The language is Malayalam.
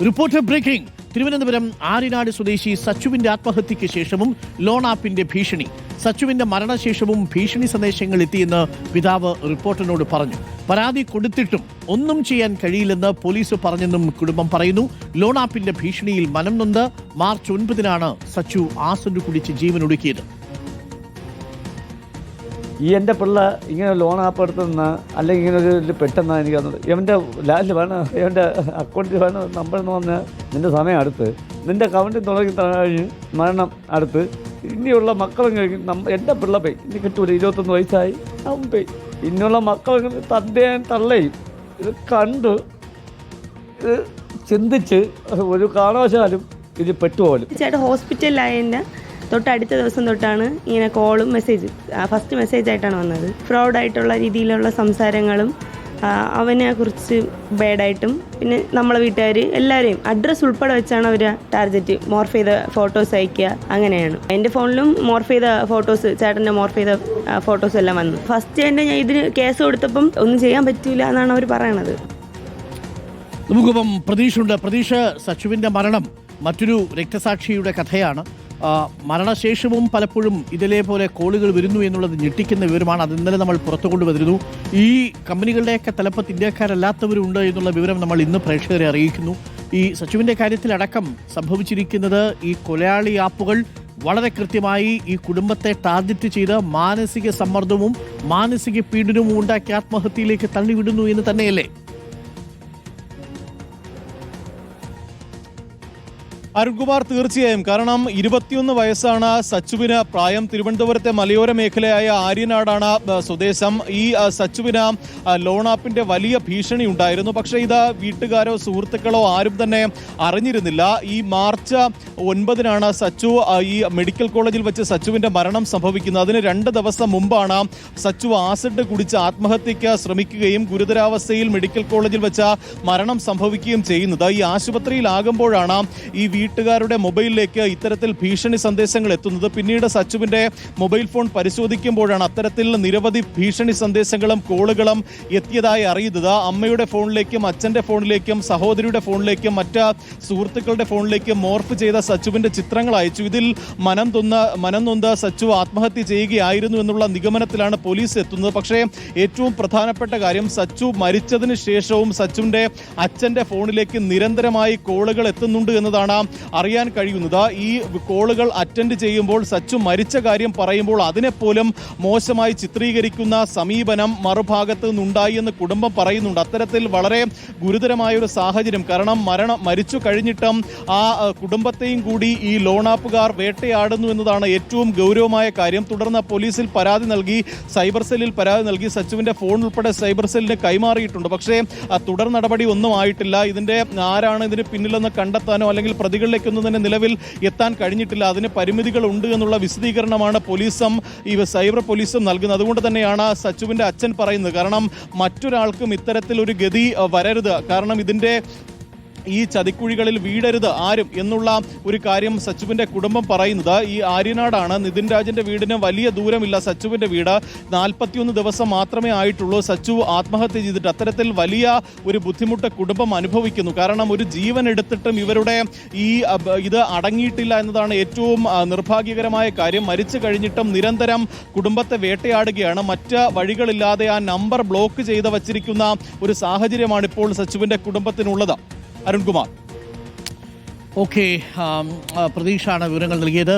Reporter breaking. തിരുവനന്തപുരം ആര്യനാട് സ്വദേശി സച്ചുവിന്റെ ആത്മഹത്യയ്ക്ക് ശേഷവും ലോൺ ആപ്പിന്റെ ഭീഷണി. സച്ചുവിന്റെ മരണശേഷവും ഭീഷണി സന്ദേശങ്ങൾ എത്തിയെന്ന് പിതാവ് റിപ്പോർട്ടറിനോട് പറഞ്ഞു. പരാതി കൊടുത്തിട്ടും ഒന്നും ചെയ്യാൻ കഴിയില്ലെന്ന് പോലീസ് പറഞ്ഞെന്നും കുടുംബം പറയുന്നു. ലോൺ ആപ്പിന്റെ ഭീഷണിയിൽ മനം നൊന്ത് മാർച്ച് 9 സച്ചു ആസിഡ് കുടിച്ച് ജീവനൊടുക്കിയത്. എൻ്റെ പിള്ള ഇങ്ങനെ ലോൺ ആപ്പ് എടുത്തുന്ന അല്ലെങ്കിൽ ഇങ്ങനെ ഒരു പെട്ടെന്നാണ് എനിക്ക് തന്നത്. ഇവൻ്റെ ലാൻഡ് വേണം, ഇവൻ്റെ അക്കൗണ്ടിൽ വേണം നമ്പർ എന്ന് പറഞ്ഞാൽ നിൻ്റെ സമയം അടുത്ത്, നിൻ്റെ അക്കൗണ്ടിൽ തുടങ്ങി കഴിഞ്ഞ് മരണം അടുത്ത്, ഇനിയുള്ള മക്കളും കഴിക്കും. എൻ്റെ പിള്ള പോയി ഇനി കിട്ടൂല, 21 വയസ്സായി അവൻ പോയി. ഇനിയുള്ള മക്കൾ തന്തയും തള്ളയും ഇത് കണ്ട് ഇത് ചിന്തിച്ച് ഒരു കാരണവശാലും ഇത് പെട്ടുപോലും. ചേട്ടാ ഹോസ്പിറ്റലിലായതിൻ്റെ തൊട്ടടുത്ത ദിവസം തൊട്ടാണ് ഇങ്ങനെ കോളും മെസ്സേജ്, ഫസ്റ്റ് മെസ്സേജായിട്ടാണ് വന്നത്. ഫ്രോഡായിട്ടുള്ള രീതിയിലുള്ള സംസാരങ്ങളും അവനെ കുറിച്ച് ബാഡായിട്ടും, പിന്നെ നമ്മളെ വീട്ടുകാർ എല്ലാവരെയും അഡ്രസ്സ് ഉൾപ്പെടെ വെച്ചാണ് അവർ ടാർഗറ്റ്. മോർഫ് ചെയ്ത ഫോട്ടോസ് അയക്കുക, അങ്ങനെയാണ്. എൻ്റെ ഫോണിലും മോർഫ് ചെയ്ത ഫോട്ടോസ്, ചേട്ടൻ്റെ മോർഫ് ചെയ്ത ഫോട്ടോസ് എല്ലാം വന്നു. ഫസ്റ്റ് തന്നെ ഞാൻ ഇതിന് കേസ് കൊടുത്തപ്പം ഒന്നും ചെയ്യാൻ പറ്റൂല എന്നാണ് അവർ പറയണത്. നമുക്കിപ്പം പ്രതീക്ഷുണ്ട്. പ്രതീക്ഷ, സച്ചുവിൻ്റെ മരണം മറ്റൊരു രക്തസാക്ഷിയുടെ കഥയാണ്. മരണശേഷവും പലപ്പോഴും ഇതിലേപോലെ കോളുകൾ വരുന്നു എന്നുള്ളത് ഞെട്ടിക്കുന്ന വിവരമാണ്. അത് ഇന്നലെ നമ്മൾ പുറത്തു കൊണ്ടുവന്നിരുന്നു. ഈ കമ്പനികളുടെയൊക്കെ തലപ്പത്ത് ഇന്ത്യക്കാരല്ലാത്തവരുണ്ട് എന്നുള്ള വിവരം നമ്മൾ ഇന്ന് പ്രേക്ഷകരെ അറിയിക്കുന്നു. ഈ സച്ചുവിൻ്റെ കാര്യത്തിലടക്കം സംഭവിച്ചിരിക്കുന്നത് ഈ കൊലയാളി ആപ്പുകൾ വളരെ കൃത്യമായി ഈ കുടുംബത്തെ ടാർഗറ്റ് ചെയ്ത് മാനസിക സമ്മർദ്ദവും മാനസിക പീഡനവും ഉണ്ടാക്കി ആത്മഹത്യയിലേക്ക് തള്ളിവിടുന്നു എന്ന് തന്നെയല്ലേ? അരുൺകുമാർ, തീർച്ചയായും. കാരണം 21 വയസ്സാണ് സച്ചുവിന് പ്രായം. തിരുവനന്തപുരത്തെ മലയോര മേഖലയായ ആര്യനാടാണ് സ്വദേശം. ഈ സച്ചുവിന് ലോൺ ആപ്പിന്റെ വലിയ ഭീഷണി ഉണ്ടായിരുന്നു. പക്ഷേ ഇത് വീട്ടുകാരോ സുഹൃത്തുക്കളോ ആരും തന്നെ അറിഞ്ഞിരുന്നില്ല. ഈ മാർച്ച് 9 സച്ചു ഈ മെഡിക്കൽ കോളേജിൽ വെച്ച് സച്ചുവിന്റെ മരണം സംഭവിക്കുന്നത്. അതിന് 2 ദിവസം മുമ്പാണ് സച്ചു ആസിഡ് കുടിച്ച് ആത്മഹത്യയ്ക്ക് ശ്രമിക്കുകയും ഗുരുതരാവസ്ഥയിൽ മെഡിക്കൽ കോളേജിൽ വെച്ച് മരണം സംഭവിക്കുകയും ചെയ്യുന്നത്. ഈ ആശുപത്രിയിലാകുമ്പോഴാണ് ഈ വീട്ടുകാരുടെ മൊബൈലിലേക്ക് ഇത്തരത്തിൽ ഭീഷണി സന്ദേശങ്ങൾ എത്തുന്നത്. പിന്നീട് സച്ചുവിന്റെ മൊബൈൽ ഫോൺ പരിശോധിക്കുമ്പോഴാണ് അത്തരത്തിൽ നിരവധി ഭീഷണി സന്ദേശങ്ങളും കോളുകളും എത്തിയതായി അറിയുന്നത്. അമ്മയുടെ ഫോണിലേക്കും അച്ഛന്റെ ഫോണിലേക്കും സഹോദരിയുടെ ഫോണിലേക്കും മറ്റ് സുഹൃത്തുക്കളുടെ ഫോണിലേക്കും മോർഫ് ചെയ്ത സച്ചുവിന്റെ ചിത്രങ്ങൾ അയച്ചു. ഇതിൽ മനം നൊന്ത് സച്ചു ആത്മഹത്യ ചെയ്യുകയായിരുന്നു എന്നുള്ള നിഗമനത്തിലാണ് പോലീസ് എത്തുന്നത്. പക്ഷേ ഏറ്റവും പ്രധാനപ്പെട്ട കാര്യം, സച്ചു മരിച്ചതിന് ശേഷവും സച്ചുവിന്റെ അച്ഛന്റെ ഫോണിലേക്ക് നിരന്തരമായി കോളുകൾ എത്തുന്നുണ്ട് എന്നതാണ് അറിയാൻ കഴിയുന്നത്. ഈ കോളുകൾ അറ്റൻഡ് ചെയ്യുമ്പോൾ സച്ചു മരിച്ച കാര്യം പറയുമ്പോൾ അതിനെപ്പോലും മോശമായി ചിത്രീകരിക്കുന്ന സമീപനം മറുഭാഗത്ത് നിന്നുണ്ടായി എന്ന് കുടുംബം പറയുന്നുണ്ട്. അത്തരത്തിൽ വളരെ ഗുരുതരമായ ഒരു സാഹചര്യം. കാരണം മരിച്ചു കഴിഞ്ഞിട്ടും ആ കുടുംബത്തെയും കൂടി ഈ ലോൺ ആപ്പുകാർ വേട്ടയാടുന്നു എന്നതാണ് ഏറ്റവും ഗൗരവമായ കാര്യം. തുടർന്ന് പോലീസിൽ പരാതി നൽകി, സൈബർ സെല്ലിൽ പരാതി നൽകി. സച്ചുവിന്റെ ഫോൺ ഉൾപ്പെടെ സൈബർ സെല്ലിന് കൈമാറിയിട്ടുണ്ട്. പക്ഷേ തുടർ നടപടി ഒന്നും ആയിട്ടില്ല. ഇതിന്റെ ആരാണ് ഇതിന് പിന്നിലെന്ന് കണ്ടെത്താനോ അല്ലെങ്കിൽ പ്രതികളിലേക്കൊന്നും തന്നെ നിലവിൽ എത്താൻ കഴിഞ്ഞിട്ടില്ല. അതിന് പരിമിതികൾ ഉണ്ട് എന്നുള്ള വിശദീകരണമാണ് പോലീസും ഈ സൈബർ പോലീസും നൽകുന്നത്. അതുകൊണ്ട് തന്നെയാണ് സച്ചുവിന്റെ അച്ഛൻ പറയുന്നത്. കാരണം മറ്റൊരാൾക്കും ഇത്തരത്തിൽ ഒരു ഗതി വരരുത്, കാരണം ഇതിന്റെ ഈ ചതിക്കുഴികളിൽ വീടരുത് ആരും എന്നുള്ള ഒരു കാര്യം സച്ചുവിന്റെ കുടുംബം പറയുന്നത്. ഈ ആര്യനാടാണ്. നിതിൻ രാജിന്റെ വീടിന് വലിയ ദൂരമില്ല സച്ചുവിന്റെ വീട്. 41 ദിവസം മാത്രമേ ആയിട്ടുള്ളൂ സച്ചു ആത്മഹത്യ ചെയ്തിട്ട്. അത്തരത്തിൽ വലിയ ഒരു ബുദ്ധിമുട്ട് കുടുംബം അനുഭവിക്കുന്നു. കാരണം ഒരു ജീവൻ എടുത്തിട്ടും ഇവരുടെ ഇത് അടങ്ങിയിട്ടില്ല എന്നതാണ് ഏറ്റവും നിർഭാഗ്യകരമായ കാര്യം. മരിച്ചു കഴിഞ്ഞിട്ടും നിരന്തരം കുടുംബത്തെ വേട്ടയാടുകയാണ്. മറ്റ് വഴികളില്ലാതെ ആ നമ്പർ ബ്ലോക്ക് ചെയ്ത് വച്ചിരിക്കുന്ന ഒരു സാഹചര്യമാണ് ഇപ്പോൾ സച്ചുവിന്റെ കുടുംബത്തിനുള്ളത്. അരുൺകുമാർ. ഓക്കെ, പ്രതീക്ഷയാണ് വിവരങ്ങൾ നൽകിയത്.